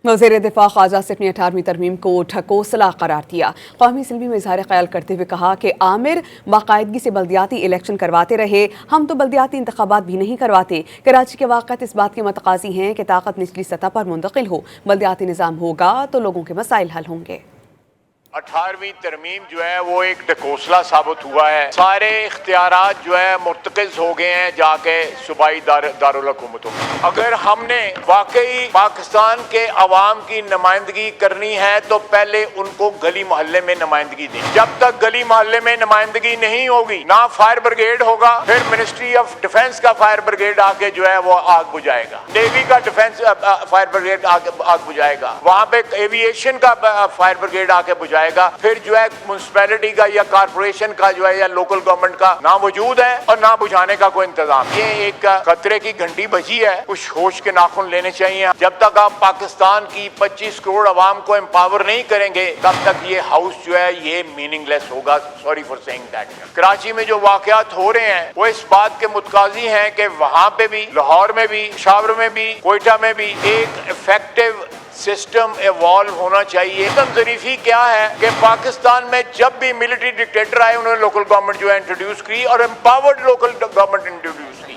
وزیر دفاع ख्वाजा आसिफ ने 18वीं तरमीम को ढकोसला करार दिया। कौमी असम्बली में इजहार ख्याल करते हुए कहा कि आमिर बाकायदगी से बल्दियाती इलेक्शन करवाते रहे, हम तो बल्दियाती इंतखाबात भी नहीं करवाते। कराची के वाक़यात इस बात के मतकाजी हैं कि ताकत निचली सतह पर मुंतकिल हो, बल्दियाती निज़ाम होगा तो लोगों के मसाइल हल होंगे। 18वीं तरमीम जो है वो एक ढकोसला साबित हुआ है। सारे इख्तियारात जो है मुर्तकिज हो गए हैं जाके सूबाई दारुल हुकूमतों में। अगर हमने वाकई पाकिस्तान के अवाम की नुमाइंदगी करनी है तो पहले उनको गली मोहल्ले में नुमाइंदगी दें। जब तक गली मोहल्ले में नुमाइंदगी नहीं होगी, ना फायर ब्रिगेड होगा, फिर मिनिस्ट्री ऑफ डिफेंस का फायर ब्रिगेड आके जो है वो आग बुझाएगा, नेवी का डिफेंस फायर ब्रिगेड आग बुझाएगा, वहां पे एविएशन का फायर ब्रिगेड आके बुझाएगा, फिर जो है म्युनिसिपैलिटी का या कारपोरेशन का जो है या लोकल गवर्नमेंट का ना वजूद है और ना बुझाने का कोई इंतजाम। ये एक खतरे की घंटी बजी है, कुछ होश के नाखून लेने चाहिए। जब तक आप पाकिस्तान की 25 करोड़ आवाम को एम्पावर नहीं करेंगे तब तक ये हाउस जो है ये मीनिंगलेस होगा। Sorry for saying that. Karachi में जो वाकयात हो रहे हैं वो इस बात के मुतकाजी हैं कि वहां पे भी, लाहौर में भी, पेशावर में भी, कोयटा में भी एक इफेक्टिव सिस्टम इवॉल्व होना चाहिए। एकदम ज़रीफ़ी क्या है कि पाकिस्तान में जब भी मिलिट्री डिक्टेटर आए उन्होंने लोकल गवर्नमेंट जो है इंट्रोड्यूस की और एम्पावर्ड लोकल गवर्नमेंट इंट्रोड्यूस की।